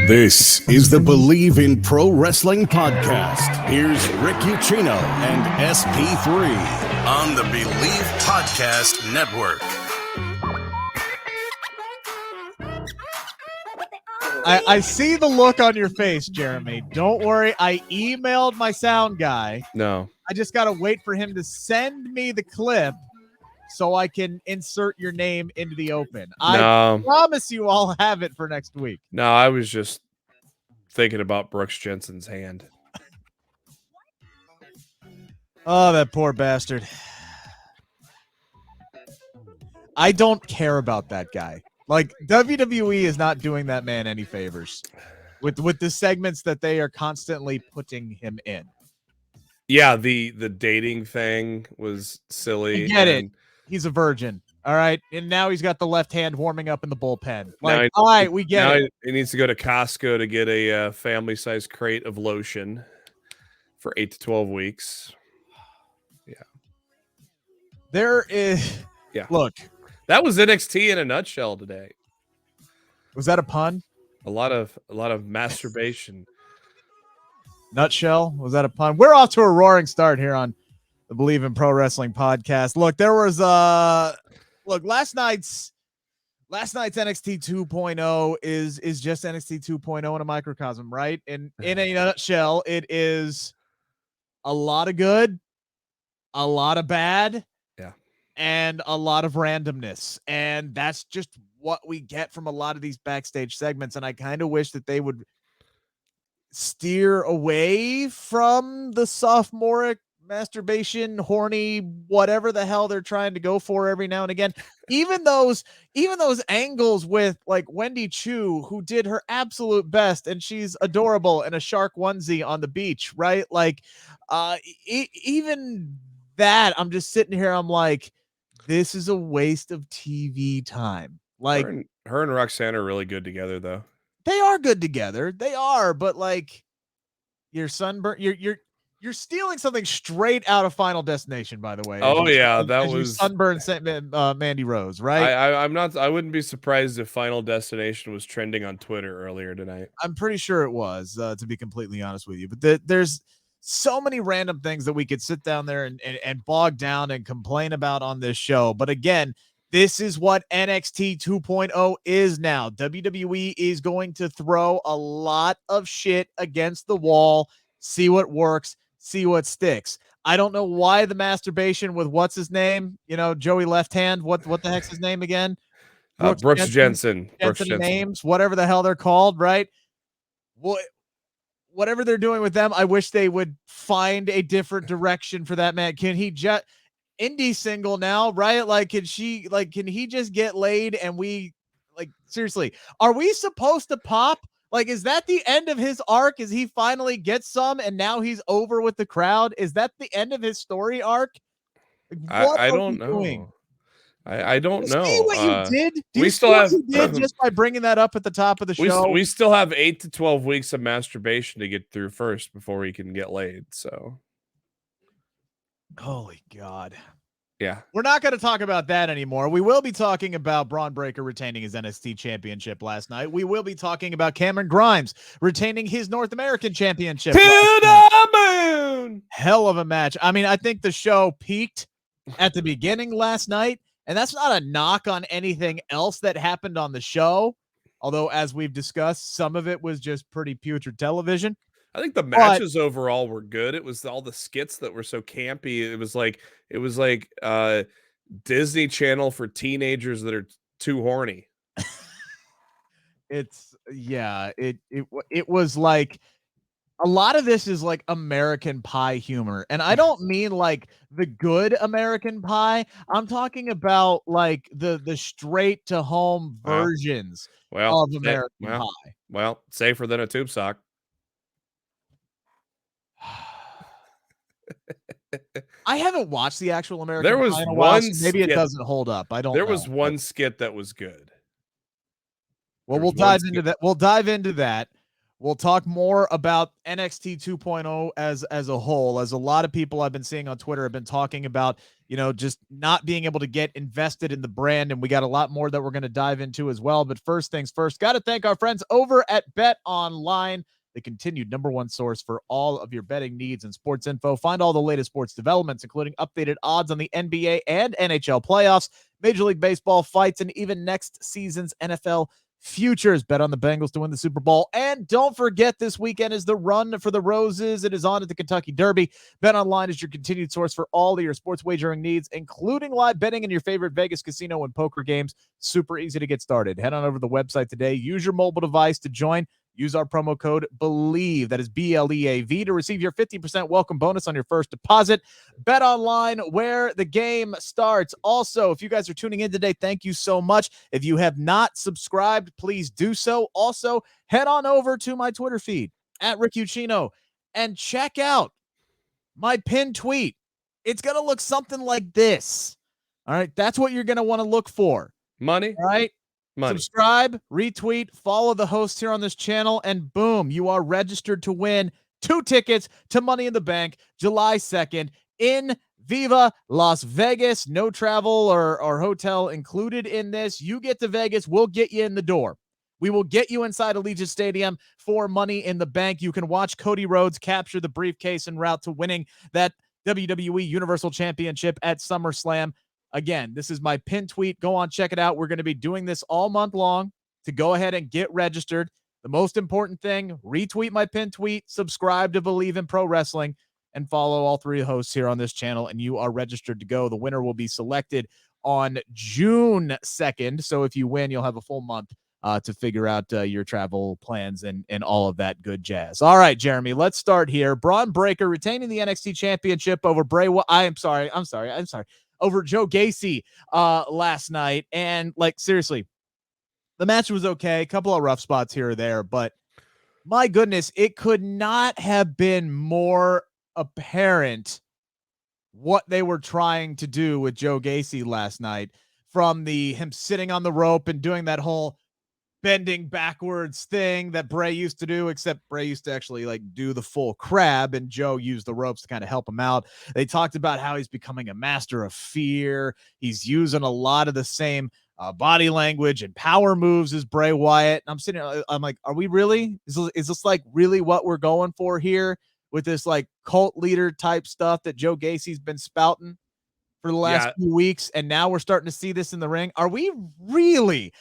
This is the Bleav in Pro Wrestling podcast. Here's Rick Ucchino and SP3 on the Bleav Podcast Network. I see the look on your face, Jeremy. Don't worry. I emailed my sound guy. No. I just got to wait for him to send me the clip so I can insert your name into the open. I promise you I'll have it for next week. No, I was just thinking about Brooks Jensen's hand. Oh, that poor bastard. I don't care about that guy. Like, WWE is not doing that man any favors with the segments that they are constantly putting him in. Yeah, the dating thing was silly. I get it. He's a virgin. All right. And now he's got the left hand warming up in the bullpen. Like, all right, we get it. He needs to go to Costco to get a family-sized crate of lotion for 8 to 12 weeks. Yeah. There is. Yeah. Look. That was NXT in a nutshell today. Was that a pun? A lot of masturbation. Nutshell? Was that a pun? We're off to a roaring start here on the Bleav in Pro Wrestling podcast. Look, there was last night's NXT 2.0 is just NXT 2.0 in a microcosm, right? And in a nutshell, it is a lot of good, a lot of bad, and a lot of randomness. And that's just what we get from a lot of these backstage segments. And I kind of wish that they would steer away from the sophomoric masturbation, horny, whatever the hell they're trying to go for every now and again. Even those angles with like Wendy Chu, who did her absolute best, and she's adorable in a shark onesie on the beach, right? Like, even that, I'm just sitting here, I'm like, this is a waste of TV time. Like, her and Roxanne are really good together, though. They are good together. They are, but like, your sunburn, you're stealing something straight out of Final Destination, by the way. Oh yeah, that was sunburn Mandy Rose, right? I wouldn't be surprised if Final Destination was trending on Twitter earlier tonight. I'm pretty sure it was, to be completely honest with you. But there's so many random things that we could sit down there and bog down and complain about on this show. But again, this is what NXT 2.0 is now. WWE is going to throw a lot of shit against the wall, see what works, see what sticks. I don't know why the masturbation with what's his name, Joey Left Hand. What the heck's his name again? Brooks Jensen. Names, whatever the hell they're called, right? Whatever they're doing with them, I wish they would find a different direction for that man. Can he just indie single now, right? Like, can he just get laid and we, like, seriously, are we supposed to pop? Like, is that the end of his arc? Is he finally gets some and now he's over with the crowd? Is that the end of his story arc? Like, I don't know. I don't know. See what you did? We still have just by bringing that up at the top of the show. We still have 8 to 12 weeks of masturbation to get through first before we can get laid. So, holy God. Yeah. We're not going to talk about that anymore. We will be talking about Bron Breakker retaining his NXT championship last night. We will be talking about Cameron Grimes retaining his North American championship. To the moon! Hell of a match. I mean, I think the show peaked at the beginning last night, and that's not a knock on anything else that happened on the show. Although, as we've discussed, some of it was just pretty putrid television. I think the matches overall were good. It was all the skits that were so campy. It was like Disney Channel for teenagers that are too horny. It was like, a lot of this is like American Pie humor. And I don't mean like the good American Pie. I'm talking about like the straight to home versions of American Pie. Well, safer than a tube sock. I haven't watched the actual American There was Pie in a one while, so maybe skit, it doesn't hold up. I don't know. There was one skit that was good. Well, we'll dive into that. We'll dive into that. We'll talk more about NXT 2.0 as a whole, as a lot of people I've been seeing on Twitter have been talking about, just not being able to get invested in the brand. And we got a lot more that we're going to dive into as well. But first things first, got to thank our friends over at Bet Online, the continued #1 source for all of your betting needs and sports info. Find all the latest sports developments, including updated odds on the NBA and NHL playoffs, Major League Baseball fights, and even next season's NFL futures. Bet on the Bengals to win the Super Bowl. And don't forget, this weekend is the Run for the Roses. It is on at the Kentucky Derby. Bet Online is your continued source for all of your sports wagering needs, including live betting in your favorite Vegas casino and poker games. Super easy to get started. Head on over to the website today. Use your mobile device to join. Use our promo code Bleav, that is BLEAV, to receive your 50% welcome bonus on your first deposit. Bet Online, where the game starts. Also, if you guys are tuning in today, thank you so much. If you have not subscribed, please do so. Also, head on over to my Twitter feed at Rick Ucchino and check out my pinned tweet. It's going to look something like this. All right, that's what you're going to want to look for. Money. All right. Money. Subscribe, retweet, follow the hosts here on this channel, and boom, you are registered to win 2 tickets to Money in the Bank July 2nd in Viva Las Vegas. No travel or hotel included in this. You get to Vegas, we'll get you in the door. We will get you inside Allegiant Stadium for Money in the Bank. You can watch Cody Rhodes capture the briefcase en route to winning that WWE Universal Championship at SummerSlam. Again, this is my pin tweet. Go on, check it out. We're going to be doing this all month long to go ahead and get registered. The most important thing, retweet my pin tweet, subscribe to Bleav in Pro Wrestling, and follow all 3 hosts here on this channel, and you are registered to go. The winner will be selected on June 2nd. So if you win, you'll have a full month to figure out your travel plans and all of that good jazz. All right, Jeremy, let's start here. Bron Breakker retaining the NXT Championship over I'm sorry. Over Joe Gacy last night. And seriously, the match was okay. A couple of rough spots here or there, but my goodness, it could not have been more apparent what they were trying to do with Joe Gacy last night, from him sitting on the rope and doing that whole bending backwards thing that Bray used to do, except Bray used to actually do the full crab, and Joe used the ropes to kind of help him out. They talked about how he's becoming a master of fear. He's using a lot of the same body language and power moves as Bray Wyatt. And I'm sitting there, I'm like, are we really? Is this really what we're going for here with this cult leader type stuff that Joe Gacy's been spouting for the last few weeks, and now we're starting to see this in the ring? Are we really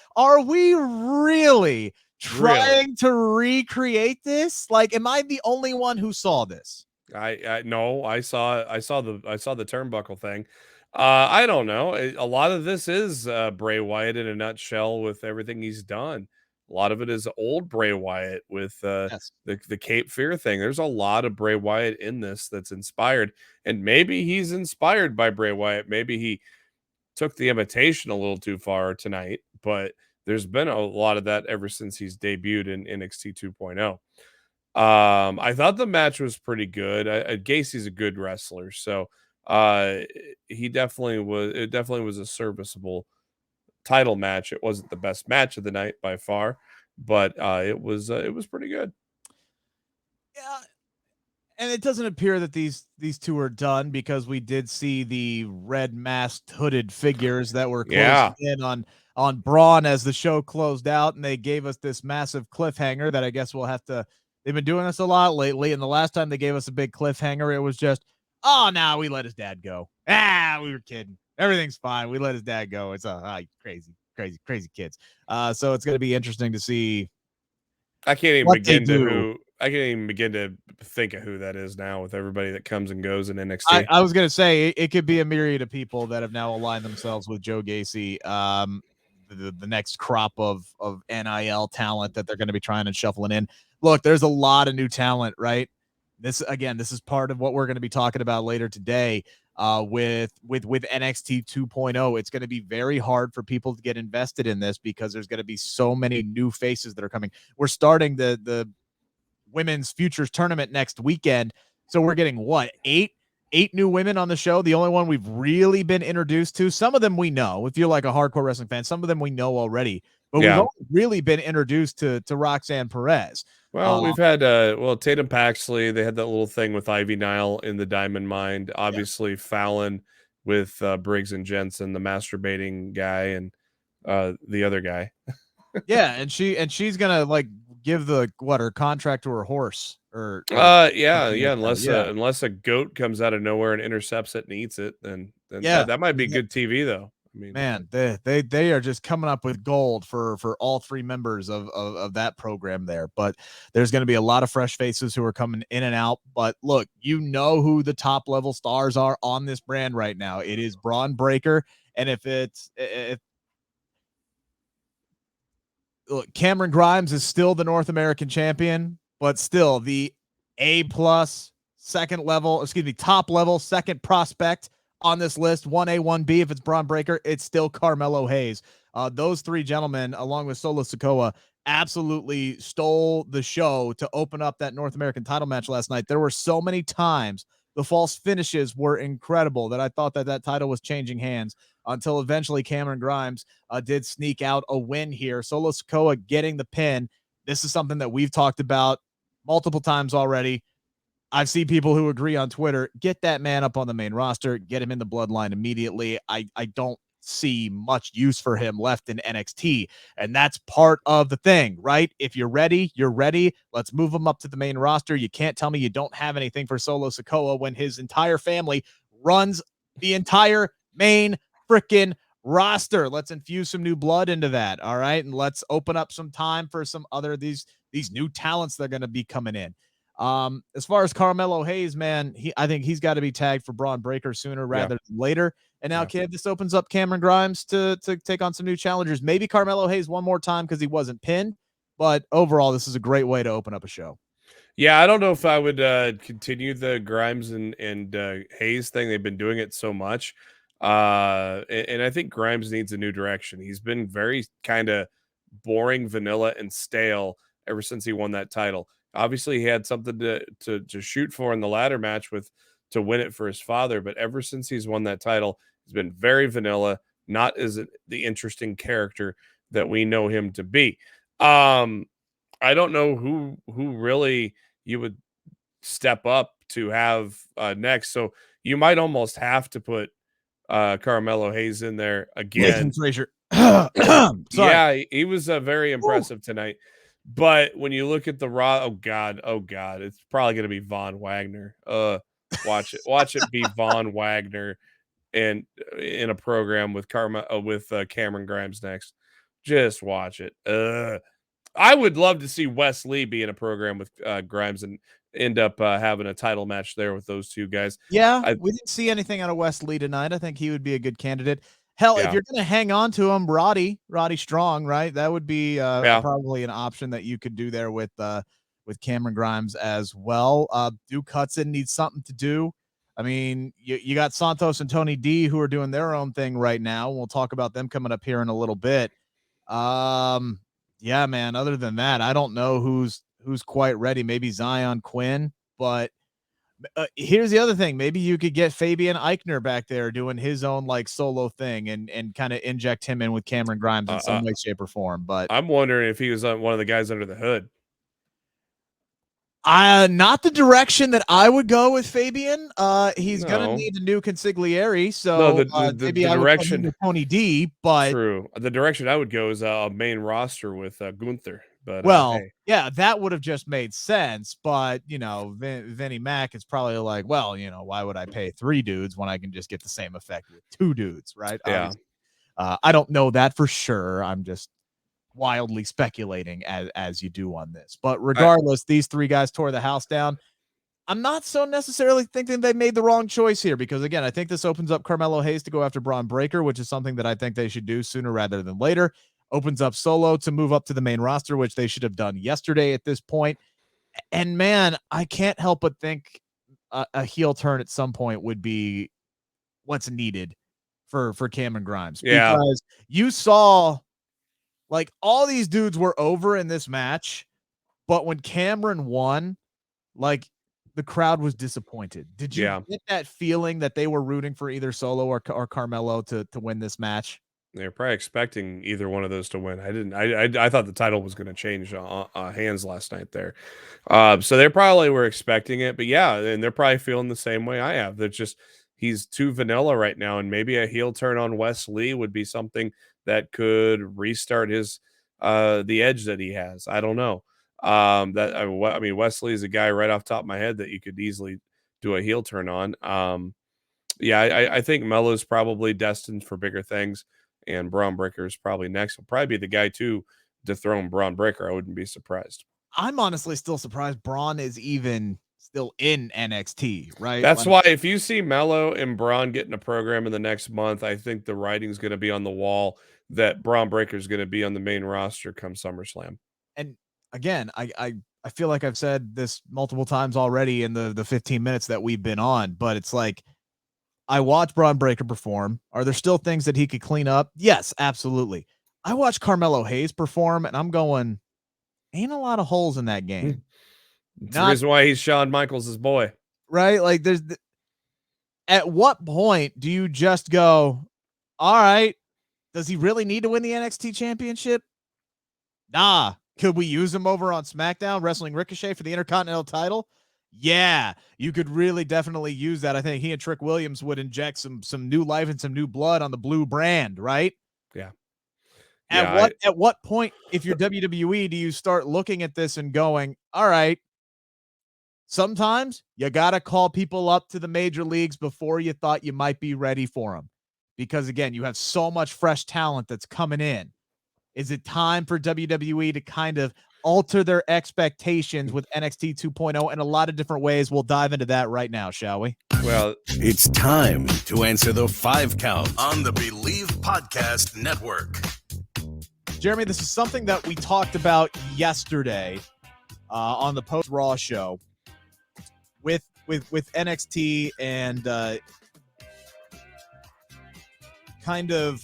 trying to recreate this? Am I the only one who saw this? No, I saw the turnbuckle thing. I don't know. A lot of this is Bray Wyatt in a nutshell with everything he's done. A lot of it is old Bray Wyatt with the Cape Fear thing. There's a lot of Bray Wyatt in this that's inspired, and maybe he's inspired by Bray Wyatt. Maybe he took the imitation a little too far tonight, but there's been a lot of that ever since he's debuted in NXT 2.0. I thought the match was pretty good. Gacy's a good wrestler, so it definitely was a serviceable title match. It wasn't the best match of the night by far, but it was pretty good. Yeah, and it doesn't appear that these 2 are done, because we did see the red masked hooded figures that were closing in on Braun as the show closed out, and they gave us this massive cliffhanger that I guess we'll have to. They've been doing this a lot lately, and the last time they gave us a big cliffhanger, it was just, we let his dad go. We were kidding. Everything's fine. We let his dad go. It's crazy kids. So it's going to be interesting to see. I can't even begin to think of who that is now, with everybody that comes and goes in NXT. I was going to say it could be a myriad of people that have now aligned themselves with Joe Gacy. The next crop of NIL talent that they're going to be trying and shuffling in. Look, there's a lot of new talent, right? This is part of what we're going to be talking about later today. With NXT 2.0, it's going to be very hard for people to get invested in this, because there's going to be so many new faces that are coming. We're starting the women's futures tournament next weekend, so we're getting eight new women on the show. The only one we've really been introduced to, some of them we know. If you're a hardcore wrestling fan, some of them we know already, but we've only really been introduced to Roxanne Perez. Well, we've had Tatum Paxley. They had that little thing with Ivy Nile in the Diamond Mine. Obviously, Fallon with Briggs and Jensen, the masturbating guy, and the other guy. Yeah, and she's gonna like give her contract to her horse or yeah, something like that. Yeah. Unless a goat comes out of nowhere and intercepts it and eats it, then Yeah. that might be good TV though. I mean, Man, they are just coming up with gold for all three members of that program there. But there's going to be a lot of fresh faces who are coming in and out. But look, you know who the top level stars are on this brand right now. It is Bron Breakker, and if look, Cameron Grimes is still the North American champion, but still the A+ top level second prospect on this list, 1A, 1B. If it's Bron Breakker, it's still Carmelo Hayes. Those three gentlemen, along with Solo Sikoa, absolutely stole the show to open up that North American title match last night. There were so many times the false finishes were incredible that I thought that title was changing hands until eventually Cameron Grimes did sneak out a win here. Solo Sikoa getting the pin. This is something that we've talked about multiple times already. I've seen people who agree on Twitter, get that man up on the main roster, get him in the bloodline immediately. I don't see much use for him left in NXT. And that's part of the thing, right? If you're ready, you're ready. Let's move him up to the main roster. You can't tell me you don't have anything for Solo Sikoa when his entire family runs the entire main freaking roster. Let's infuse some new blood into that. All right. And let's open up some time for some other these new talents that are going to be coming in. As far as Carmelo Hayes, man, I think he's got to be tagged for Bron Breakker sooner rather than later. And now, this opens up Cameron Grimes to take on some new challengers. Maybe Carmelo Hayes one more time because he wasn't pinned. But overall, this is a great way to open up a show. Yeah, I don't know if I would continue the Grimes and Hayes thing. They've been doing it so much. And I think Grimes needs a new direction. He's been very kind of boring, vanilla, and stale ever since he won that title. Obviously, he had something to shoot for in the ladder match to win it for his father. But ever since he's won that title, he's been very vanilla, not as the interesting character that we know him to be. I don't know who really you would step up to have next. So you might almost have to put Carmelo Hayes in there again. Frazier. Yeah, he was very impressive tonight. But when you look at the oh god, it's probably going to be Von Wagner. Watch it be Von Wagner and in a program with Cameron Grimes next. Just watch it. I would love to see Wes Lee be in a program with Grimes and end up having a title match there with those two guys. Yeah, we didn't see anything out of Wes Lee tonight. I think he would be a good candidate. Hell, if you're going to hang on to him, Roddy Strong, right? That would be probably an option that you could do there with Cameron Grimes as well. Duke Hudson needs something to do. I mean, you got Santos and Tony D who are doing their own thing right now. We'll talk about them coming up here in a little bit. Yeah, man. Other than that, I don't know who's quite ready. Maybe Zion Quinn, but here's the other thing. Maybe you could get Fabian Eichner back there doing his own like solo thing and kind of inject him in with Cameron Grimes in some way, shape, or form. But I'm wondering if he was one of the guys under the hood. Not the direction that I would go with Fabian. He's gonna need a new consigliere, so maybe I would put him with Tony D. But true, the direction I would go is a main roster with Gunther. But yeah, that would have just made sense. But Vinnie Mac is probably like, well, why would I pay 3 dudes when I can just get the same effect with 2 dudes, right? Yeah. I don't know that for sure. I'm just wildly speculating as you do on this. But regardless, these 3 guys tore the house down. I'm not so necessarily thinking they made the wrong choice here because, again, I think this opens up Carmelo Hayes to go after Bron Breakker, which is something that I think they should do sooner rather than later. Opens up Solo to move up to the main roster, which they should have done yesterday at this point. And, man, I can't help but think a heel turn at some point would be what's needed for Cameron Grimes. Yeah. Because you saw – like all these dudes were over in this match, but when Cameron won, like the crowd was disappointed. Did you get that feeling that they were rooting for either Solo or Carmelo to win this match? They're probably expecting either one of those to win. I thought the title was going to change hands last night there. So they probably were expecting it, but yeah, and they're probably feeling the same way I have. They're just, he's too vanilla right now, and maybe a heel turn on Wes Lee would be something that could restart his the edge that he has. I don't know. I mean, Wesley is a guy right off the top of my head that you could easily do a heel turn on. Yeah, I think Melo's probably destined for bigger things, and Bron Breakker is probably next. Will probably be the guy to dethrone Bron Breakker. I wouldn't be surprised. I'm honestly still surprised Bron is even still in NXT, right? That's why if you see Melo and Bron getting a program in the next month, I think the writing's going to be on the wall that Bron Breakker is going to be on the main roster come SummerSlam. And again, I feel like I've said this multiple times already in the 15 minutes that we've been on, but it's like, I watch Bron Breakker perform. Are there still things that he could clean up? Yes, absolutely. I watch Carmelo Hayes perform, and I'm going, ain't a lot of holes in that game. That's the reason why he's Shawn Michaels' boy. Right? Like, at what point do you just go, all right, does he really need to win the NXT championship? Nah. Could we use him over on SmackDown wrestling Ricochet for the Intercontinental title? Yeah, you could really definitely use that. I think he and Trick Williams would inject some new life and some new blood on the blue brand, right? Yeah. At what point, if you're WWE, do you start looking at this and going, all right, sometimes you got to call people up to the major leagues before you thought you might be ready for them. Because again, you have so much fresh talent that's coming in. Is it time for WWE to kind of alter their expectations with NXT 2.0 in a lot of different ways? We'll dive into that right now, shall we? Well, it's time to answer the 5 count on the Bleav Podcast Network. Jeremy, this is something that we talked about yesterday on the Post Raw show with NXT and kind of.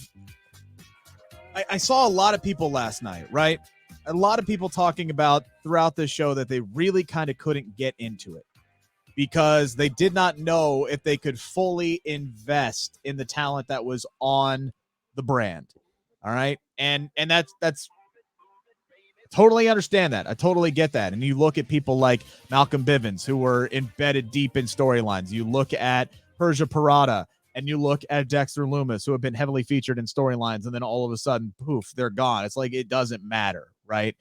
I saw a lot of people last night, right? A lot of people talking about throughout the show that they really kind of couldn't get into it because they did not know if they could fully invest in the talent that was on the brand. All right. And that's totally understand that. I totally get that. And you look at people like Malcolm Bivens, who were embedded deep in storylines. You look at Persia Pirotta, and you look at Dexter Lumis, who have been heavily featured in storylines, and then all of a sudden, poof, they're gone. It's like it doesn't matter, right?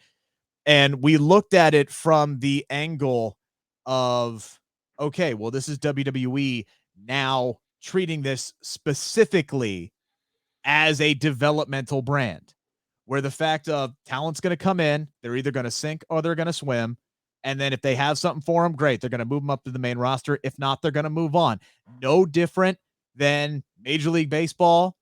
And we looked at it from the angle of, okay, well, this is WWE now treating this specifically as a developmental brand, where the fact of talent's going to come in, they're either going to sink or they're going to swim. And then if they have something for them, great, they're going to move them up to the main roster. If not, they're going to move on. No different than Major League Baseball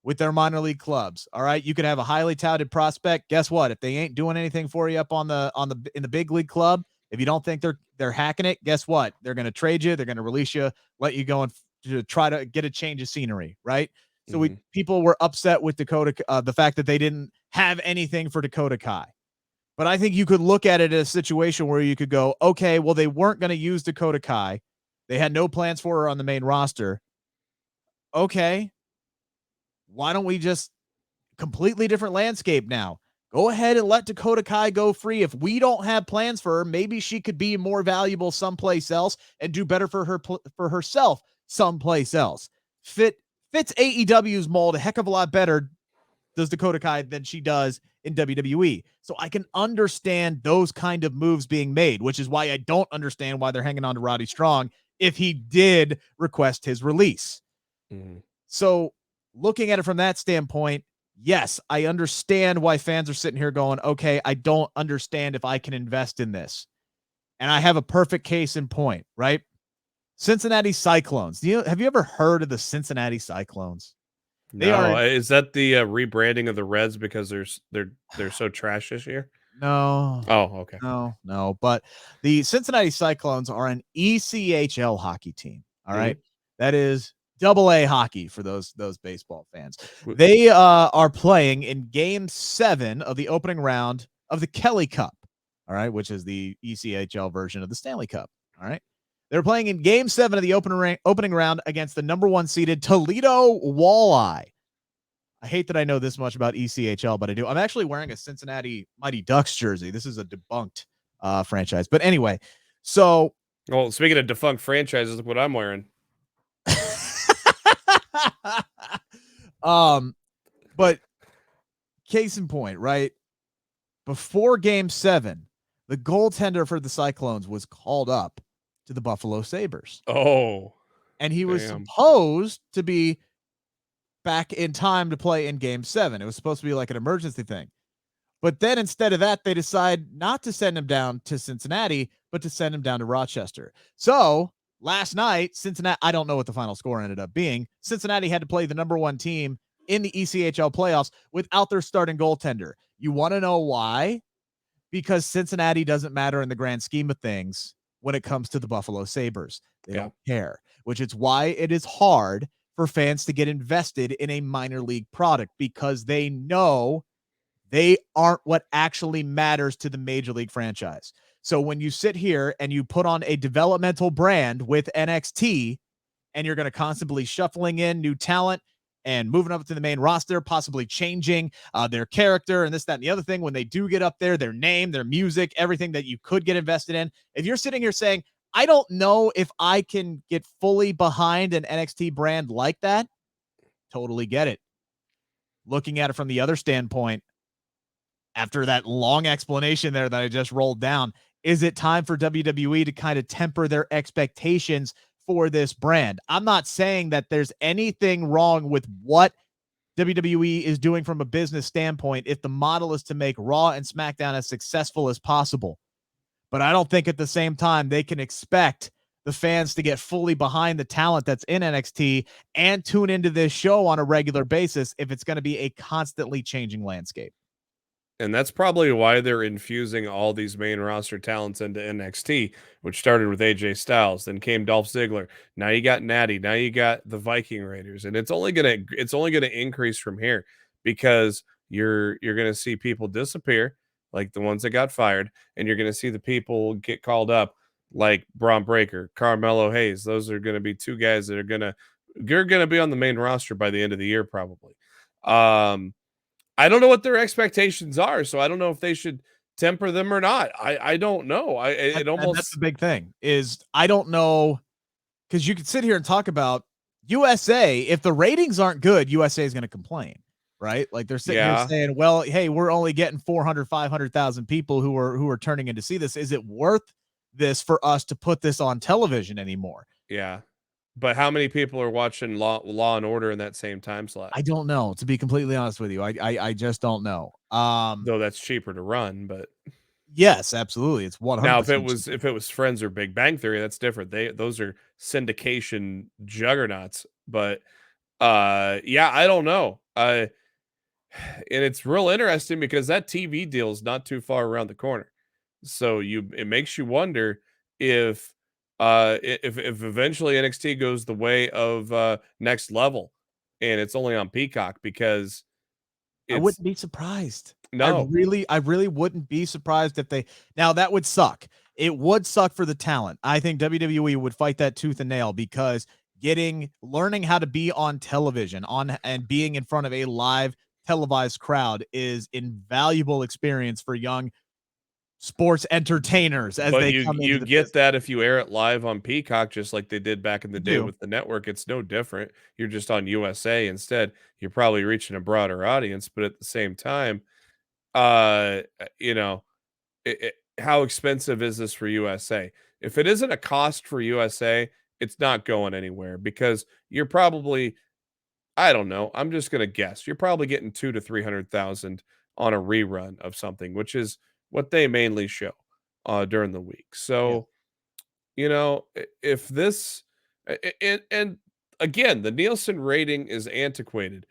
with their minor league clubs. All right. You could have a highly touted prospect. Guess what? If they ain't doing anything for you up in the big league club, if you don't think they're hacking it, guess what? They're going to trade you. They're going to release you, let you go and to try to get a change of scenery. Right. So people were upset with Dakota, the fact that they didn't have anything for Dakota Kai. But I think you could look at it as a situation where you could go, okay, well, they weren't going to use Dakota Kai. They had no plans for her on the main roster. Okay, why don't we just completely different landscape now? Go ahead and let Dakota Kai go free. If we don't have plans for her, maybe she could be more valuable someplace else and do better for herself someplace else. Fits AEW's mold a heck of a lot better, does Dakota Kai, than she does in WWE. So I can understand those kind of moves being made, which is why I don't understand why they're hanging on to Roddy Strong if he did request his release. So looking at it from that standpoint, yes, I understand why fans are sitting here going, okay, I don't understand if I can invest in this. And I have a perfect case in point, right? Cincinnati Cyclones. Have you ever heard of the Cincinnati Cyclones? Is that the rebranding of the Reds because they're so trash this year? No. Oh, okay. No. But the Cincinnati Cyclones are an ECHL hockey team. All right. That is AA hockey for those baseball fans. They are playing in Game 7 of the opening round of the Kelly Cup. All right, which is the ECHL version of the Stanley Cup. All right. They're playing in Game 7 of the opening round against the number 1 seeded Toledo Walleye. I hate that I know this much about ECHL, but I do. I'm actually wearing a Cincinnati Mighty Ducks jersey. This is a debunked franchise. But anyway, so. Well, speaking of defunct franchises, look what I'm wearing. But case in point, right? Before Game 7, the goaltender for the Cyclones was called up to the Buffalo Sabres. Oh, And he was damn. supposed to be back in time to play in Game 7. It was supposed to be like an emergency thing. But then instead of that, they decide not to send him down to Cincinnati, but to send him down to Rochester. So last night, Cincinnati, I don't know what the final score ended up being. Cincinnati had to play the number 1 team in the ECHL playoffs without their starting goaltender. You want to know why? Because Cincinnati doesn't matter in the grand scheme of things when it comes to the Buffalo Sabres. They don't care, which is why it is hard for fans to get invested in a minor league product, because they know they aren't what actually matters to the major league franchise. So when you sit here and you put on a developmental brand with NXT, and you're going to constantly shuffling in new talent and moving up to the main roster, possibly changing their character and this, that, and the other thing, when they do get up there, their name, their music, everything that you could get invested in. If you're sitting here saying, I don't know if I can get fully behind an NXT brand like that, totally get it. Looking at it from the other standpoint, after that long explanation there that I just rolled down, is it time for WWE to kind of temper their expectations for this brand? I'm not saying that there's anything wrong with what WWE is doing from a business standpoint if the model is to make Raw and SmackDown as successful as possible. But I don't think at the same time they can expect the fans to get fully behind the talent that's in NXT and tune into this show on a regular basis if it's going to be a constantly changing landscape. And that's probably why they're infusing all these main roster talents into NXT, which started with AJ Styles, then came Dolph Ziggler. Now you got Natty. Now you got the Viking Raiders, and it's only gonna increase from here, because you're gonna see people disappear, like the ones that got fired, and you're gonna see the people get called up, like Bron Breakker, Carmelo Hayes. Those are gonna be 2 guys that you're gonna be on the main roster by the end of the year, probably. I don't know what their expectations are, so I don't know if they should temper them or not. I don't know. That's the big thing is I don't know, because you could sit here and talk about USA. If the ratings aren't good, USA is going to complain, right? Like they're sitting here saying, well, hey, we're only getting 400, 500,000 people who are turning in to see this. Is it worth this for us to put this on television anymore? Yeah. But how many people are watching Law and Order in that same time slot? I don't know, to be completely honest with you. I just don't know. Though that's cheaper to run, but yes, absolutely. It's 100%. now if it was Friends or Big Bang Theory, that's different. Those are syndication juggernauts. But yeah, I don't know. And it's real interesting because that TV deal is not too far around the corner. So it makes you wonder if if eventually NXT goes the way of Next Level, and it's only on Peacock, because I wouldn't be surprised. No, I really wouldn't be surprised if they. Now that would suck. It would suck for the talent. I think WWE would fight that tooth and nail, because learning how to be on television and being in front of a live televised crowd is invaluable experience for young sports entertainers as they come into you the get business. that if you air it live on Peacock, just like they did back in the day with the network. It's no different. You're just on USA instead. You're probably reaching a broader audience, but at the same time, you know, how expensive is this for USA? If it isn't a cost for USA, it's not going anywhere, because you're probably, I don't know, I'm just gonna guess, you're probably getting 200,000 to 300,000 on a rerun of something, which is what they mainly show during the week. So, if this and again, the Nielsen rating is antiquated.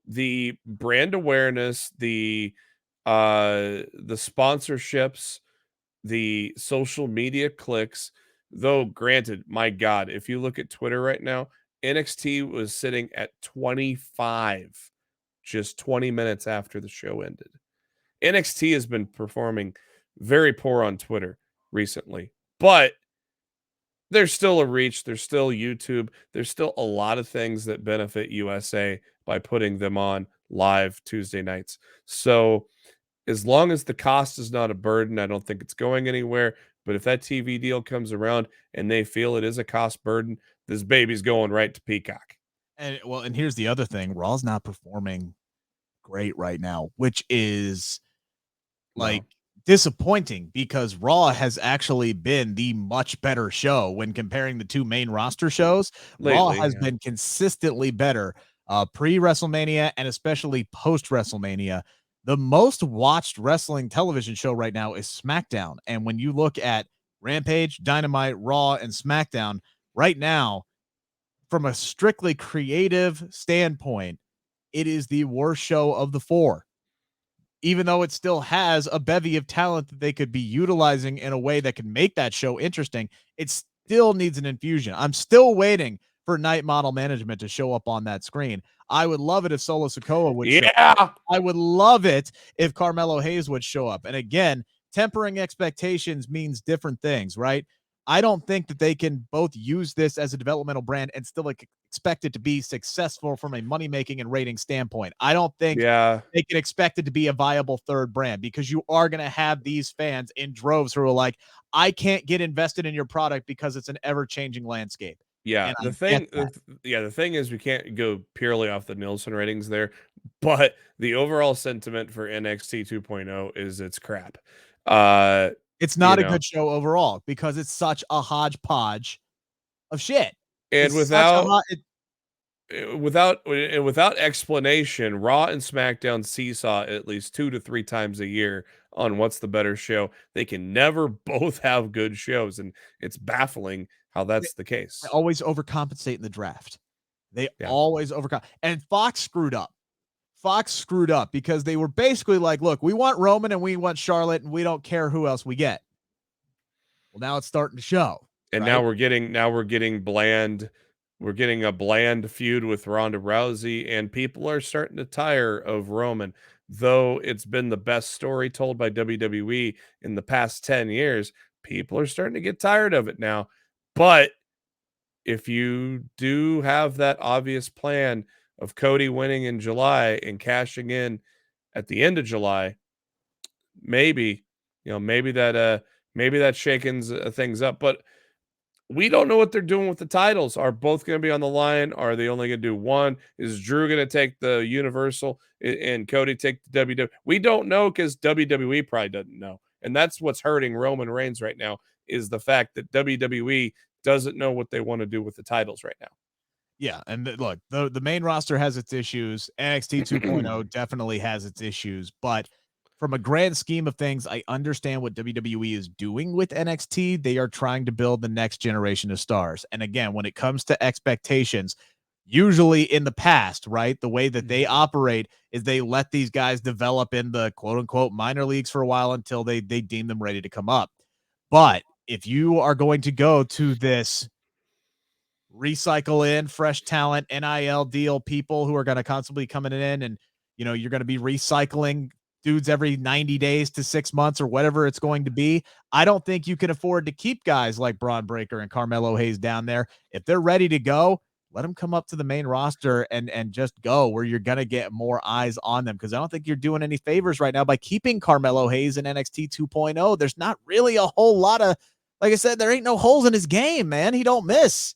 The brand awareness, the sponsorships, the social media clicks, though granted, my God, if you look at Twitter right now, NXT was sitting at 25 just 20 minutes after the show ended. NXT has been performing very poor on Twitter recently, but there's still a reach. There's still YouTube. There's still a lot of things that benefit USA by putting them on live Tuesday nights. So as long as the cost is not a burden, I don't think it's going anywhere. But if that TV deal comes around and they feel it is a cost burden, this baby's going right to Peacock. And here's the other thing: Raw's not performing great right now, which is like No. disappointing because Raw has actually been the much better show when comparing the two main roster shows. Raw Lately, has yeah. been consistently better pre-WrestleMania and especially post-WrestleMania. The most watched wrestling television show right now is SmackDown. And when you look at Rampage, Dynamite, Raw, and SmackDown right now, from a strictly creative standpoint, it is the worst show of the four, even though it still has a bevy of talent that they could be utilizing in a way that can make that show interesting. It still needs an infusion. I'm still waiting for Night Model Management to show up on that screen. I would love it if Solo Sikoa would show up. Yeah. I would love it if Carmelo Hayes would show up. And again, tempering expectations means different things, right? I don't think that they can both use this as a developmental brand and still expect it to be successful from a money-making and rating standpoint. I don't think Yeah. they can expect it to be a viable third brand because you are going to have these fans in droves who are like, I can't get invested in your product because it's an ever-changing landscape. Yeah, And I get that. the thing is we can't go purely off the Nielsen ratings there, but the overall sentiment for NXT 2.0 is it's crap. Uh, It's you not a know, good show overall because it's such a hodgepodge of shit. and It's such a without explanation, Raw and SmackDown seesaw at least 2 to 3 times a year on what's the better show. They can never both have good shows, and it's baffling how they that's the case. always overcompensate in the draft. They Yeah. always overcompensate. And Fox screwed up. Fox screwed up because they were basically like, look, we want Roman and we want Charlotte and we don't care who else we get. Well, now it's starting to show. And right? now we're getting bland. We're getting a bland feud with Ronda Rousey, and people are starting to tire of Roman. Though it's been the best story told by WWE in the past 10 years, people are starting to get tired of it now. But if you do have that obvious plan of Cody winning in July and cashing in at the end of July, maybe, maybe that shakens things up. But we don't know what they're doing with the titles. Are both going to be on the line? Are they only going to do one? Is Drew going to take the Universal and Cody take the WWE? We don't know because WWE probably doesn't know. And that's what's hurting Roman Reigns right now is the fact that WWE doesn't know what they want to do with the titles right now. Yeah, and look, the main roster has its issues. NXT 2.0 definitely has its issues, but from a grand scheme of things, I understand what WWE is doing with NXT. They are trying to build the next generation of stars. And again, when it comes to expectations, usually in the past, right, the way that they operate is they let these guys develop in the quote unquote minor leagues for a while until they deem them ready to come up. But if you are going to go to this recycle in fresh talent NIL deal people who are going to constantly coming in and you're going to be recycling dudes every 90 days to 6 months or whatever it's going to be. I don't think you can afford to keep guys like Bron Breakker and Carmelo Hayes down there. If they're ready to go, let them come up to the main roster and just go where you're going to get more eyes on them, because I don't think you're doing any favors right now by keeping Carmelo Hayes in NXT 2.0. There's not really a whole lot of, like I said, there ain't no holes in his game, man. He don't miss.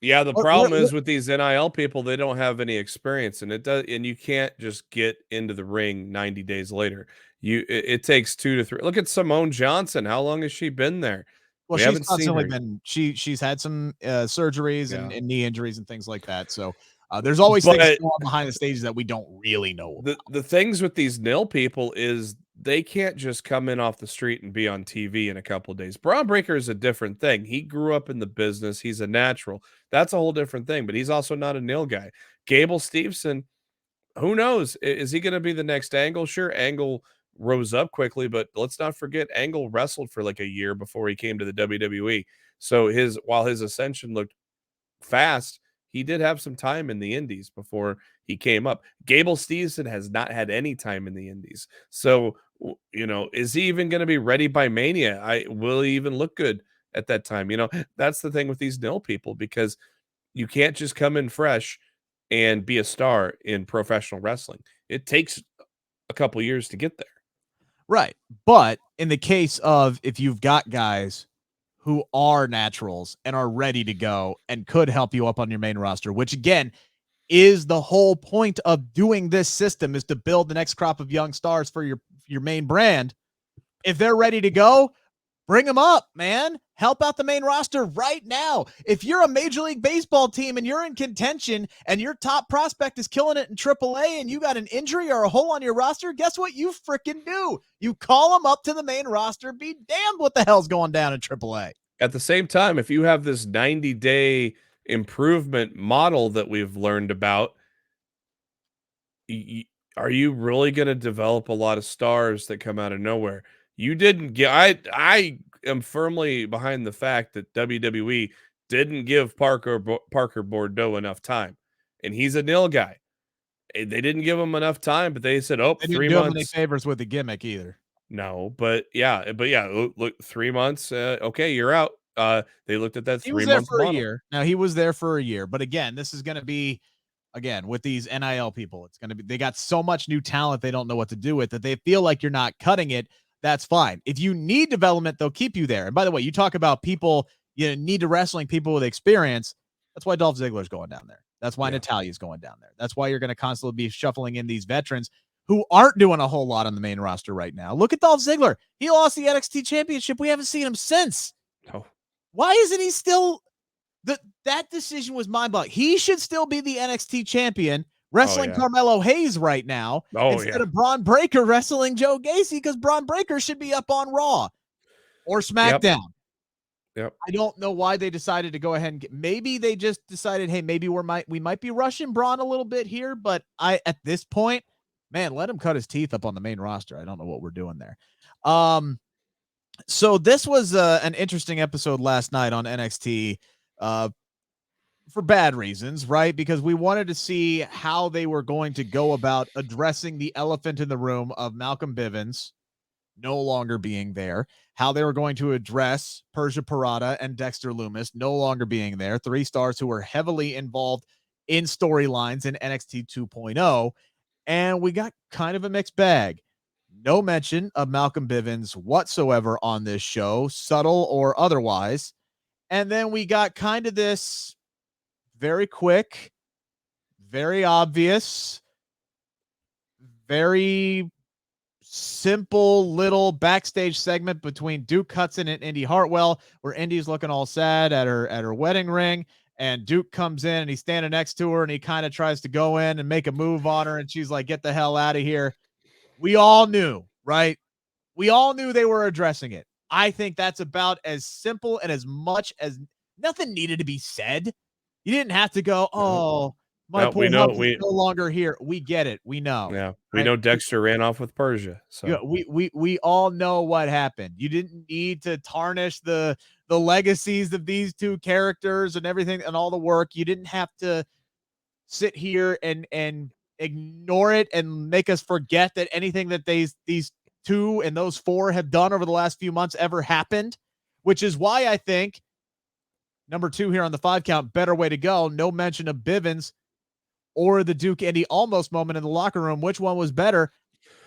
Yeah, the problem is with these NIL people, they don't have any experience, and you can't just get into the ring 90 days later. It takes 2 to 3. Look at Simone Johnson. How long has she been there? Well, We she's haven't seen constantly her. been she's had some surgeries and Yeah. knee injuries and things like that. So there's always things But going on behind the stages that we don't really know about. the things with these nil people is they can't just come in off the street and be on TV in a couple of days. Bron Breakker is a different thing. He grew up in the business. He's a natural. That's a whole different thing, but he's also not a nil guy. Gable Steveson, who knows? Is he going to be the next Angle? Sure, Angle rose up quickly, but let's not forget Angle wrestled for like a year before he came to the WWE. So while his ascension looked fast, he did have some time in the indies before he came up. Gable Steveson has not had any time in the indies. So, is he even going to be ready by Mania? Will he even look good at that time? That's the thing with these nil people, because you can't just come in fresh and be a star in professional wrestling. It takes a couple years to get there. Right. But in the case of if you've got guys who are naturals and are ready to go and could help you up on your main roster, which again, is the whole point of doing this system, is to build the next crop of young stars for your main brand. If they're ready to go, bring them up, man. Help out the main roster right now. If you're a Major League Baseball team and you're in contention and your top prospect is killing it in AAA and you got an injury or a hole on your roster, guess what you freaking do? You call them up to the main roster. Be damned what the hell's going down in AAA. At the same time, if you have this 90-day improvement model that we've learned about, are you really going to develop a lot of stars that come out of nowhere? You didn't get. I am firmly behind the fact that WWE didn't give Parker Bordeaux enough time, and he's a nil guy. They didn't give him enough time, but they said, "Oh, They 3 didn't do him any months." favors with the gimmick either. No, but yeah. Look, 3 months. Okay, you're out. They looked at that He was there 3-month for a model. year. Now he was there for a year, but again, this is going to be, again, with these NIL people, it's going to be, they got so much new talent they don't know what to do with it. They feel like you're not cutting it. That's fine. If you need development, they'll keep you there. And by the way, you talk about people, you need to wrestling people with experience. That's why Dolph Ziggler's going down there. That's why Natalia's going down there. That's why you're going to constantly be shuffling in these veterans who aren't doing a whole lot on the main roster right now. Look at Dolph Ziggler. He lost the NXT championship. We haven't seen him since. Oh. Why isn't he still? That decision was mind-blowing. He should still be the NXT champion, wrestling Carmelo Hayes right now, instead of Bron Breakker wrestling Joe Gacy, because Bron Breakker should be up on Raw or SmackDown. Yep. I don't know why they decided to go ahead and maybe they just decided, hey, maybe we might be rushing Braun a little bit here, but at this point, man, let him cut his teeth up on the main roster. I don't know what we're doing there. So this was an interesting episode last night on NXT for bad reasons, right? Because we wanted to see how they were going to go about addressing the elephant in the room of Malcolm Bivens no longer being there, how they were going to address Persia Pirotta and Dexter Lumis no longer being there, 3 stars who were heavily involved in storylines in NXT 2.0, and we got kind of a mixed bag. No mention of Malcolm Bivens whatsoever on this show, subtle or otherwise. And then we got kind of this very quick, very obvious, very simple little backstage segment between Duke Hudson and Indy Hartwell, where Indy's looking all sad at her wedding ring, and Duke comes in and he's standing next to her and he kind of tries to go in and make a move on her, and she's like, "Get the hell out of here." We all knew, right? We all knew they were addressing it. I think that's about as simple and as much as nothing needed to be said. You didn't have to go, "Oh, my poor husband is no longer here." We get it. We know. Yeah, we know Dexter ran off with Persia. So yeah, we all know what happened. You didn't need to tarnish the legacies of these 2 characters and everything and all the work. You didn't have to sit here and ignore it and make us forget that anything that these 2 and those 4 have done over the last few months ever happened, which is why I think number 2 here on the 5 count, better way to go. No mention of Bivens or the Duke Indy almost moment in the locker room. Which one was better?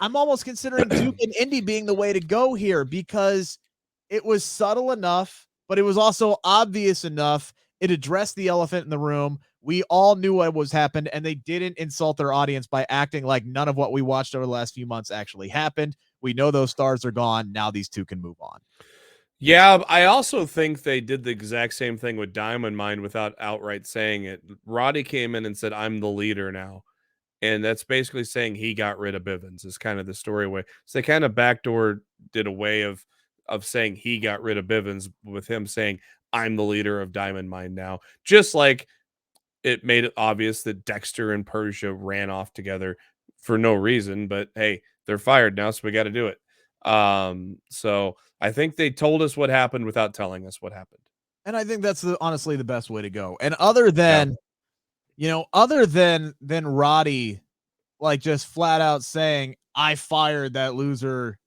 I'm almost considering Duke and Indy being the way to go here, because it was subtle enough, but it was also obvious enough. It addressed the elephant in the room. We all knew what was happened, and they didn't insult their audience by acting like none of what we watched over the last few months actually happened. We know those stars are gone. Now these 2 can move on. Yeah, I also think they did the exact same thing with Diamond Mine without outright saying it. Roddy came in and said, "I'm the leader now." And that's basically saying he got rid of Bivens is kind of the story way. So they kind of backdoor did a way of saying he got rid of Bivens with him saying, "I'm the leader of Diamond Mine now." Just like it made it obvious that Dexter and Persia ran off together for no reason, but hey, they're fired now, so we got to do it. So I think they told us what happened without telling us what happened. And I think that's honestly the best way to go. And other than, other than Roddy, like just flat out saying, "I fired that loser,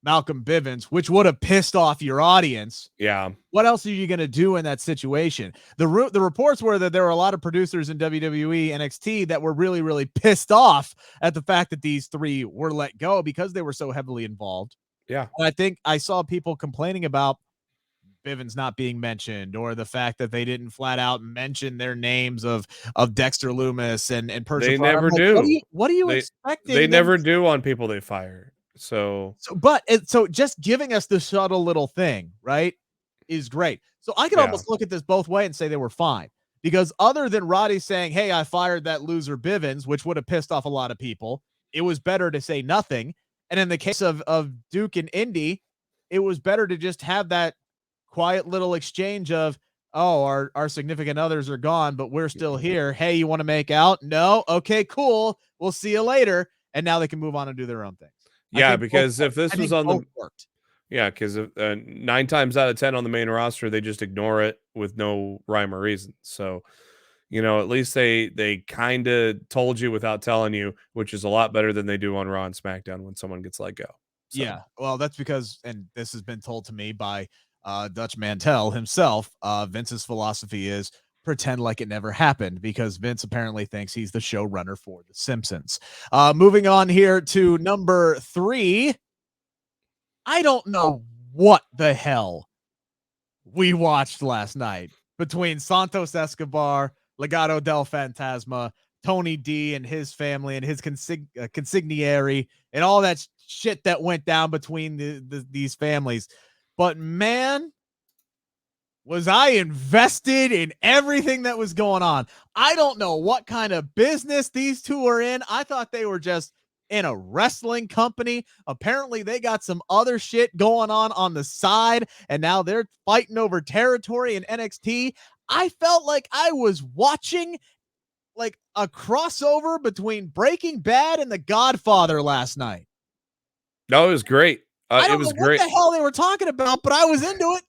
Malcolm Bivens," which would have pissed off your audience. Yeah. What else are you going to do in that situation? The reports were that there were a lot of producers in WWE NXT that were really, really pissed off at the fact that these 3 were let go because they were so heavily involved. Yeah. And I think I saw people complaining about Bivens not being mentioned, or the fact that they didn't flat out mention their names of Dexter Lumis and Persia They Pirotta. I'm never like, do. what are you They expecting them never do on people they fire. So so just giving us the subtle little thing, right, is great. So I could yeah. almost look at this both ways and say they were fine. Because other than Roddy saying, hey, I fired that loser Bivens, which would have pissed off a lot of people, it was better to say nothing. And in the case of Duke and Indy, it was better to just have that quiet little exchange of, oh, our significant others are gone, but we're still here. Hey, you want to make out? No? Okay, cool. We'll see you later. And now they can move on and do their own things. Yeah, because if this was on the worked. Yeah, because 9 times out of 10 on the main roster, they just ignore it with no rhyme or reason. So, at least they kind of told you without telling you, which is a lot better than they do on Raw and SmackDown when someone gets let go. So. Yeah, well, that's because, and this has been told to me by Dutch Mantel himself, Vince's philosophy is pretend like it never happened, because Vince apparently thinks he's the showrunner for The Simpsons. Moving on here to number 3. I don't know what the hell we watched last night between Santos Escobar, Legado del Fantasma, Tony D and his family and his consigliere, and all that shit that went down between these families. But man, was I invested in everything that was going on. I don't know what kind of business these two are in. I thought they were just in a wrestling company. Apparently they got some other shit going on the side, and now they're fighting over territory in NXT. I felt like I was watching like a crossover between Breaking Bad and The Godfather last night. No, it was great. I don't it was know great. What the hell they were talking about, but I was into it.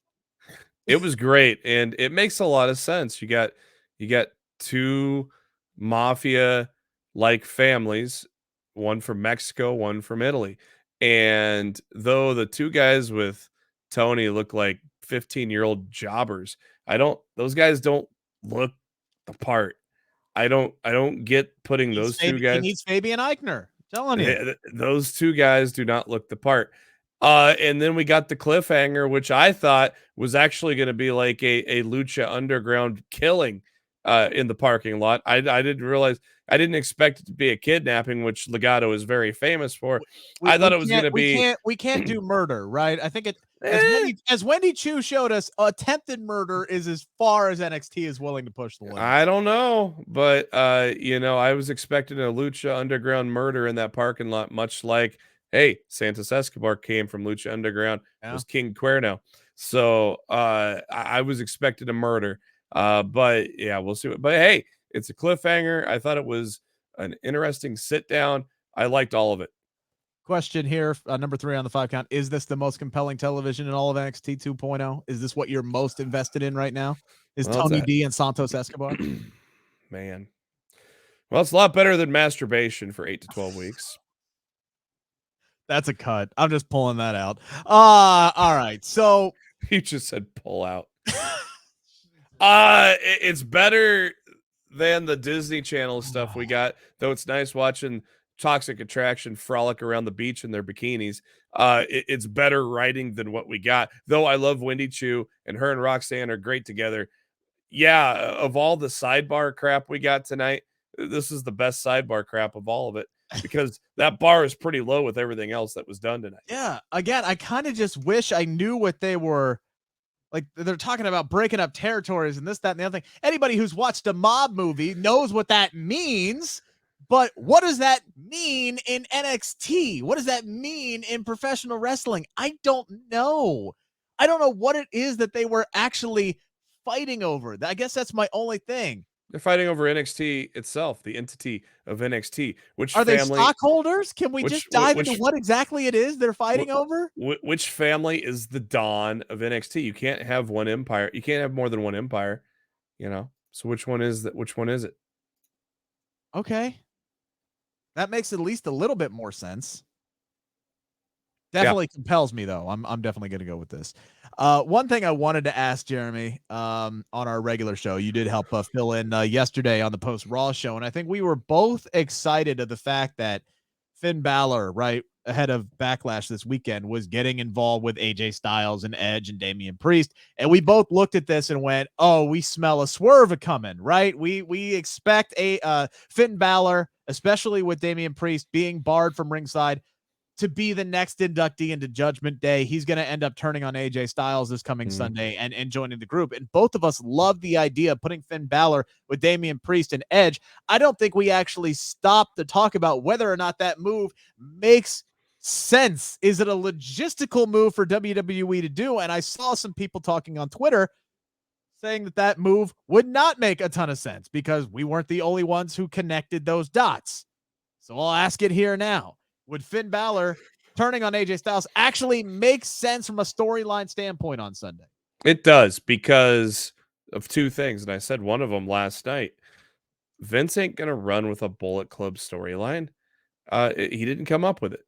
It was great, and it makes a lot of sense. You got 2 mafia like families, one from Mexico, one from Italy. And though the 2 guys with Tony look like 15-year-old jobbers, those guys don't look the part. I don't get putting those 2 guys. He needs Fabian Eichner. I'm telling you. Those 2 guys do not look the part. And then we got the cliffhanger, which I thought was actually going to be like a Lucha Underground killing in the parking lot. I didn't realize, I didn't expect it to be a kidnapping, which Legato is very famous for. I thought it was going to be. We can't do murder, right? I think as Wendy Chu showed us, attempted murder is as far as NXT is willing to push the limit. I don't know, but I was expecting a Lucha Underground murder in that parking lot, much like, hey, Santos Escobar came from Lucha Underground, was King Cuerno. So I was expecting a murder. But yeah, we'll see. But hey, it's a cliffhanger. I thought it was an interesting sit down. I liked all of it. Question here, number 3 on the 5 count. Is this the most compelling television in all of NXT 2.0? Is this what you're most invested in right now? Is Tony D and Santos Escobar? Man. Well, it's a lot better than masturbation for 8 to 12 weeks. That's a cut. I'm just pulling that out. All right. So you just said pull out. It's better than the Disney Channel stuff we got, though it's nice watching Toxic Attraction frolic around the beach in their bikinis. It's better writing than what we got, though. I love Wendy Chu, and her and Roxanne are great together. Yeah, of all the sidebar crap we got tonight, this is the best sidebar crap of all of it, because that bar is pretty low with everything else that was done tonight. Yeah, again, I kind of just wish I knew what they were. Like, they're talking about breaking up territories and this, that, and the other thing. Anybody who's watched a mob movie knows what that means. But what does that mean in NXT? What does that mean in professional wrestling? I don't know. I don't know what it is that they were actually fighting over. I guess that's my only thing. They're fighting over NXT itself, the entity of NXT. Which are family, they stockholders? Can we just dive into what exactly it is they're fighting over? Which family is the dawn of NXT? You can't have one empire. You can't have more than one empire, So which one is that? Which one is it? Okay. That makes at least a little bit more sense. Definitely compels me, though. I'm definitely going to go with this. One thing I wanted to ask Jeremy on our regular show, you did help fill in yesterday on the post Raw show, and I think we were both excited of the fact that Finn Balor, right, ahead of Backlash this weekend was getting involved with AJ Styles and Edge and Damian Priest. And we both looked at this and went, oh, we smell a swerve coming, right? We expect a Finn Balor, especially with Damian Priest being barred from ringside, to be the next inductee into Judgment Day. He's going to end up turning on AJ Styles this coming Sunday and joining the group. And both of us love the idea of putting Finn Balor with Damian Priest and Edge. I don't think we actually stopped to talk about whether or not that move makes sense. Is it a logistical move for WWE to do? And I saw some people talking on Twitter saying that move would not make a ton of sense because we weren't the only ones who connected those dots. So I'll ask it here now. Would Finn Balor turning on AJ Styles actually make sense from a storyline standpoint on Sunday? It does, because of two things, and I said one of them last night. Vince ain't going to run with a Bullet Club storyline. He didn't come up with it.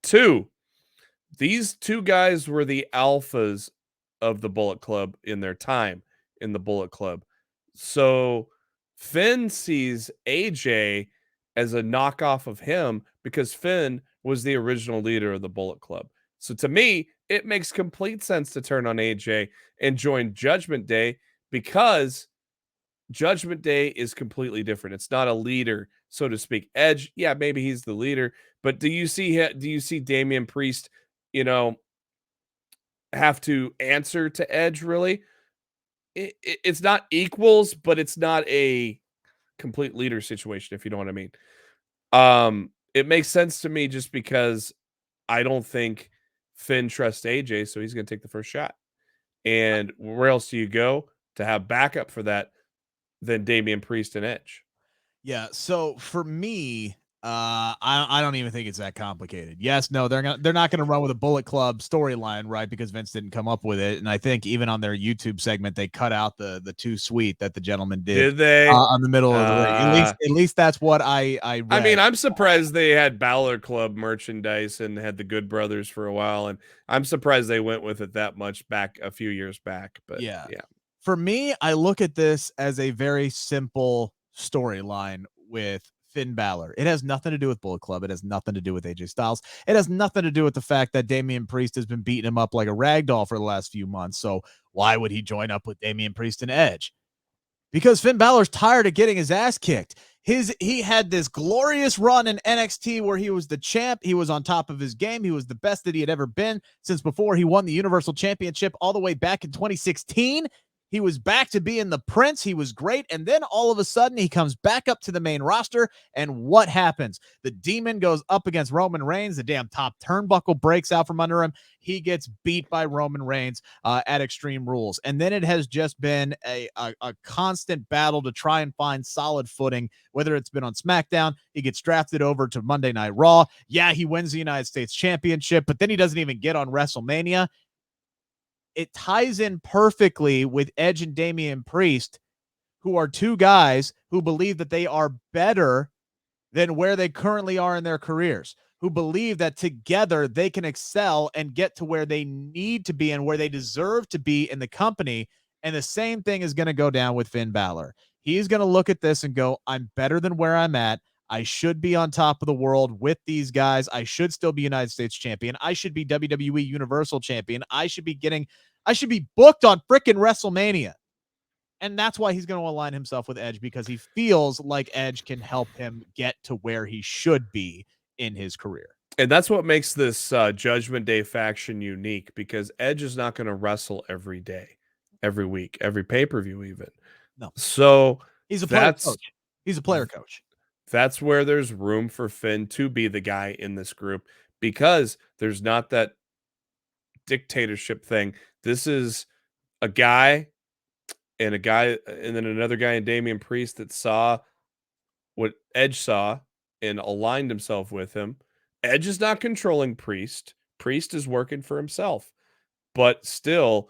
Two, these two guys were the alphas of the Bullet Club in their time in the Bullet Club. So Finn sees AJ as a knockoff of him because Finn was the original leader of the Bullet Club. So to me, it makes complete sense to turn on AJ and join Judgment Day, because Judgment Day is completely different. It's not a leader, so to speak. Edge, yeah, maybe he's the leader, but do you see Damian Priest, have to answer to Edge really? It's not equals, but it's not a complete leader situation, if you know what I mean. It makes sense to me just because I don't think Finn trusts AJ, so he's going to take the first shot. And where else do you go to have backup for that than Damian Priest and Edge? Yeah, so for me, I don't even think it's that complicated. Yes, no, they're not gonna run with a Bullet Club storyline, right? Because Vince didn't come up with it, and I think even on their YouTube segment they cut out the too sweet that the gentleman did. Did they on the middle of the ring? At least that's what I read. I mean, I'm surprised they had Balor Club merchandise and had the Good Brothers for a while, and I'm surprised they went with it that much back a few years back. But yeah. For me, I look at this as a very simple storyline with Finn Balor. It has nothing to do with Bullet Club. It has nothing to do with AJ Styles. It has nothing to do with the fact that Damian Priest has been beating him up like a rag doll for the last few months. So why would he join up with Damian Priest and Edge? Because Finn Balor's tired of getting his ass kicked. He had this glorious run in NXT where he was the champ. He was on top of his game. He was the best that he had ever been since before he won the Universal Championship all the way back in 2016. He was back to being the prince. He was great. And then all of a sudden he comes back up to the main roster. And what happens? The demon goes up against Roman Reigns. The damn top turnbuckle breaks out from under him. He gets beat by Roman Reigns at Extreme Rules. And then it has just been a constant battle to try and find solid footing, whether it's been on SmackDown. He gets drafted over to Monday Night Raw. Yeah, he wins the United States Championship, but then he doesn't even get on WrestleMania. It ties in perfectly with Edge and Damian Priest, who are two guys who believe that they are better than where they currently are in their careers, who believe that together they can excel and get to where they need to be and where they deserve to be in the company. And the same thing is going to go down with Finn Balor. He's going to look at this and go, I'm better than where I'm at. I should be on top of the world with these guys. I should still be United States champion. I should be WWE Universal champion. I should be booked on frickin' WrestleMania. And that's why he's going to align himself with Edge, because he feels like Edge can help him get to where he should be in his career. And that's what makes this Judgment Day faction unique, because Edge is not going to wrestle every day, every week, every pay-per-view even. No. So he's a player coach. He's a player coach. That's where there's room for Finn to be the guy in this group, because there's not that dictatorship thing. This is a guy and then another guy in Damian Priest that saw what Edge saw and aligned himself with him. Edge is not controlling Priest. Priest is working for himself, but still,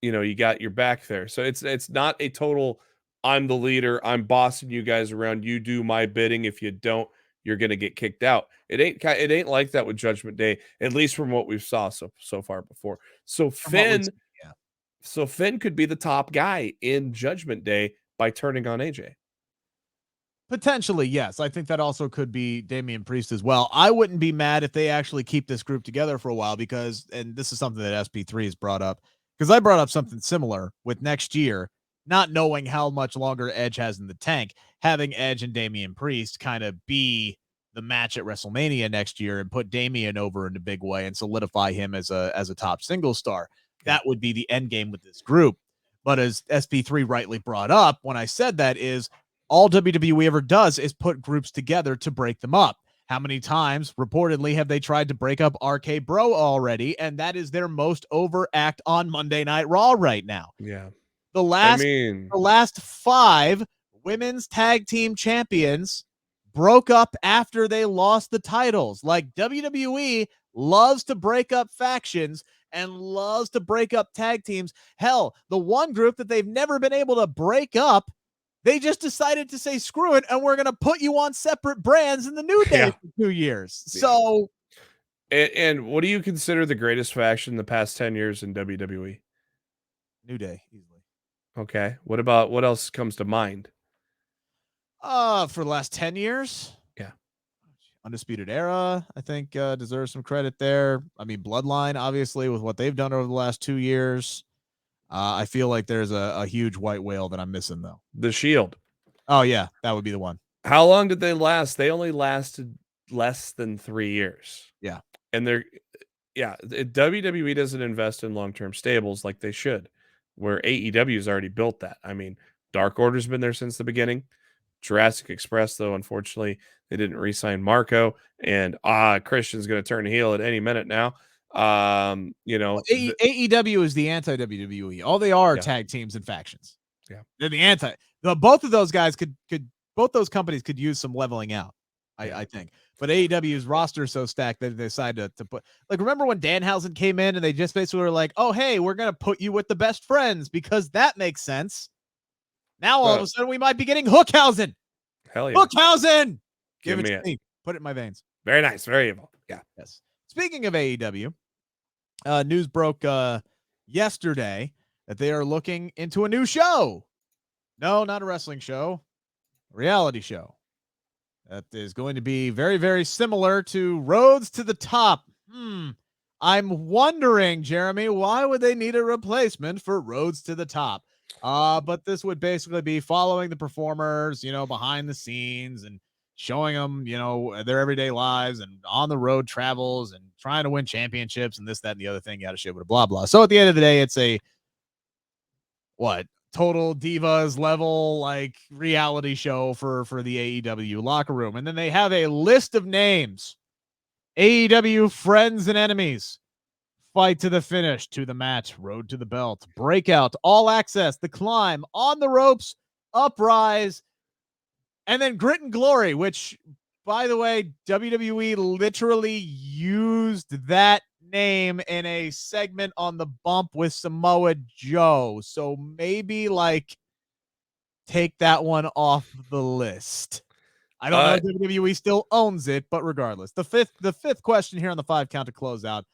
you got your back there. So it's not a total, I'm the leader, I'm bossing you guys around, you do my bidding. If you don't, you're going to get kicked out. It ain't like that with Judgment Day, at least from what we've saw so far before. So Finn could be the top guy in Judgment Day by turning on AJ. Potentially, yes. I think that also could be Damian Priest as well. I wouldn't be mad if they actually keep this group together for a while because, and this is something that SP3 has brought up, because I brought up something similar with next year, not knowing how much longer Edge has in the tank, having Edge and Damian Priest kind of be the match at WrestleMania next year and put Damian over in a big way and solidify him as a top single star. That would be the end game with this group. But as SP3 rightly brought up, when I said that is, all WWE ever does is put groups together to break them up. How many times, reportedly, have they tried to break up RK Bro already? And that is their most over act on Monday Night Raw right now. Yeah. The last 5 women's tag team champions broke up after they lost the titles. Like, WWE loves to break up factions and loves to break up tag teams. Hell, the one group that they've never been able to break up, they just decided to say, screw it, and we're going to put you on separate brands in the New Day for 2 years. Yeah. So. And what do you consider the greatest faction in the past 10 years in WWE? New Day, easily. Okay. What else comes to mind? For the last 10 years? Yeah. Undisputed Era, I think, deserves some credit there. I mean, Bloodline, obviously, with what they've done over the last 2 years. I feel like there's a huge white whale that I'm missing, though. The Shield. Oh, yeah, that would be the one. How long did they last? They only lasted less than 3 years. Yeah. And WWE doesn't invest in long-term stables like they should, where AEW has already built that. I mean, Dark Order's been there since the beginning. Jurassic Express, though, unfortunately, they didn't re-sign Marco, and Christian's going to turn heel at any minute now. AEW is the anti-WWE. All they are tag teams and factions. Yeah, they're the anti. Both of those guys both those companies could use some leveling out, I think. But AEW's roster is so stacked that they decided to put, like, remember when Danhausen came in and they just basically were like, oh, hey, we're going to put you with the best friends because that makes sense. Now, all of a sudden, we might be getting Hookhausen. Hell yeah. Hookhausen! Give it me to me. Put it in my veins. Very nice. Very evil. Yeah. Yes. Speaking of AEW, news broke yesterday that they are looking into a new show. No, not a wrestling show. A reality show. That is going to be very, very similar to Roads to the Top. I'm wondering, Jeremy, why would they need a replacement for Roads to the Top? But this would basically be following the performers, behind the scenes and showing them, their everyday lives and on the road travels and trying to win championships and this, that, and the other thing, yada shit, blah, blah. So at the end of the day, it's a total divas level, like, reality show for the AEW locker room. And then they have a list of names: AEW friends and enemies, Fight to the Finish, To the Match, Road to the Belt, Breakout, All Access, The Climb, On the Ropes, Uprise, and then Grit and Glory, which, by the way, WWE literally used that name in a segment on the Bump with Samoa Joe. So maybe, take that one off the list. I don't know if WWE still owns it, but regardless. The fifth question here on the 5 count to close out.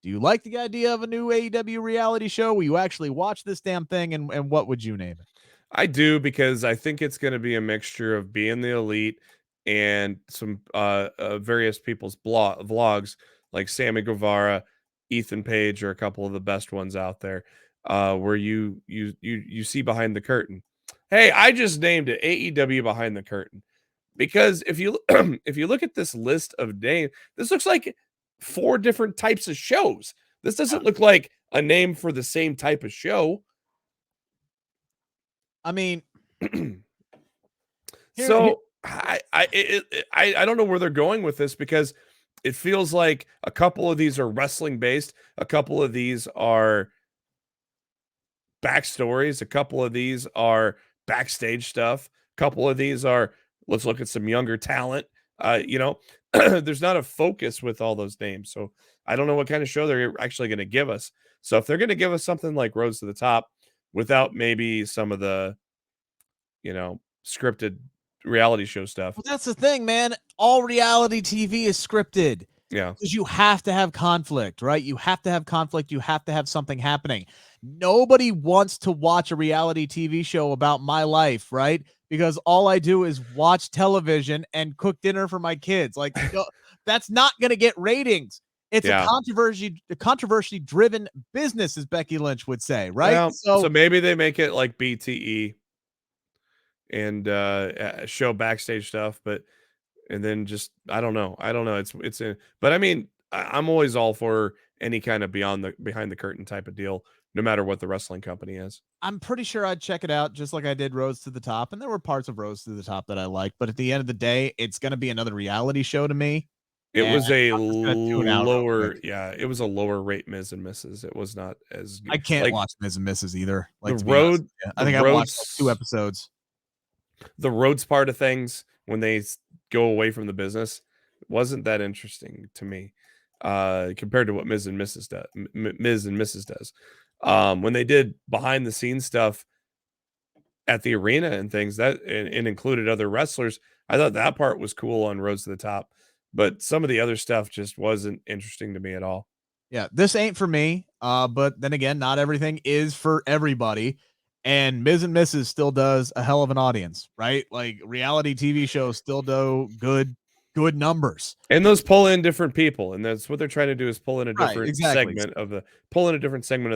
Do you like the idea of a new AEW reality show? Will you actually watch this damn thing, and what would you name it? I do, because I think it's going to be a mixture of being the elite and some various people's vlogs, like Sammy Guevara, Ethan Page are a couple of the best ones out there, where you see behind the curtain. Hey, I just named it AEW Behind the Curtain, because if you if you look at this list of names, this looks like 4 different types of shows. This doesn't look like a name for the same type of show. I mean, I don't know where they're going with this, because it feels like a couple of these are wrestling based, a couple of these are backstories, a couple of these are backstage stuff, a couple of these are, let's look at some younger talent. There's not a focus with all those names. So I don't know what kind of show they're actually going to give us. So if they're going to give us something like Roads to the Top without maybe some of the, scripted reality show stuff. Well, that's the thing, man. All reality TV is scripted. Yeah. Because you have to have conflict, right? You have to have conflict. You have to have something happening. Nobody wants to watch a reality TV show about my life, right? Because all I do is watch television and cook dinner for my kids. Like, no, that's not going to get ratings. It's Yeah. a controversy driven business, as Becky Lynch would say, right? Well, so maybe they make it like BTE and show backstage stuff, and then just I don't know. It's a, but I mean, I'm always all for any kind of behind the curtain type of deal, no matter what the wrestling company is. I'm pretty sure I'd check it out just like I did Rose to the Top. And there were parts of Rose to the Top that I liked. But at the end of the day, it's going to be another reality show to me. It And was a I'm just gonna tune out real lower, quick. it was a lower rate Ms. and Mrs. It was not as I good. can't Like watch Ms. and Mrs. either. Like, the to be honest road, with you. I the think I've watched like 2 roads, episodes. the roads part of things when they go away from the business wasn't that interesting to me compared to what Ms. and Mrs. does. Ms. and Mrs. does. When they did behind the scenes stuff at the arena and things that and included other wrestlers, I thought that part was cool on Roads to the Top, but some of the other stuff just wasn't interesting to me at all. Yeah, this ain't for me. But then again, not everything is for everybody. And Ms. and Mrs. still does a hell of an audience, right? Like, reality TV shows still do good numbers. And those pull in different people, and that's what they're trying to do is pull in a Right, different exactly. segment of the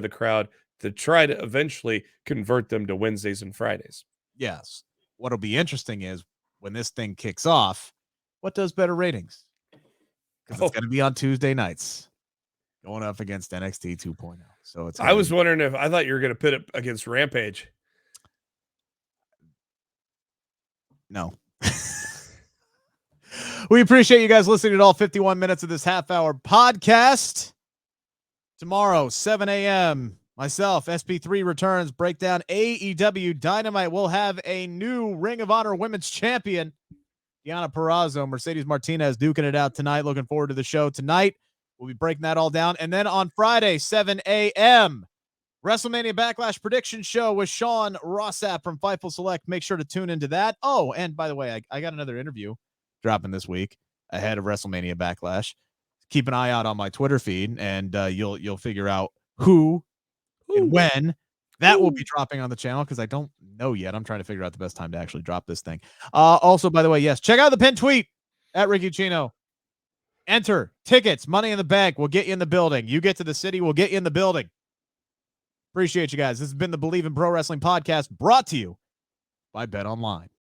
crowd to try to eventually convert them to Wednesdays and Fridays. Yes. What'll be interesting is when this thing kicks off, what does better ratings? Because it's going to be on Tuesday nights, going up against NXT 2.0. So it's. I was wondering if I thought you were going to put it against Rampage. No. We appreciate you guys listening to all 51 minutes of this half-hour podcast. Tomorrow, 7 a.m., myself, SP3 returns, breakdown AEW Dynamite. We'll have a new Ring of Honor Women's Champion, Deonna Purrazzo, Mercedes Martinez, duking it out tonight. Looking forward to the show tonight. We'll be breaking that all down. And then on Friday, 7 a.m., WrestleMania Backlash Prediction Show with Sean Rossap from Fightful Select. Make sure to tune into that. Oh, and by the way, I got another interview dropping this week ahead of WrestleMania Backlash. Keep an eye out on my Twitter feed, and you'll figure out who and when that will be dropping on the channel, because I don't know yet. I'm trying to figure out the best time to actually drop this thing. Also, by the way, yes, check out the pinned tweet at Ricky Ucchino. Enter tickets, money in the bank. We'll get you in the building. You get to the city, we'll get you in the building. Appreciate you guys. This has been the Bleav in Pro Wrestling podcast, brought to you by Bet Online.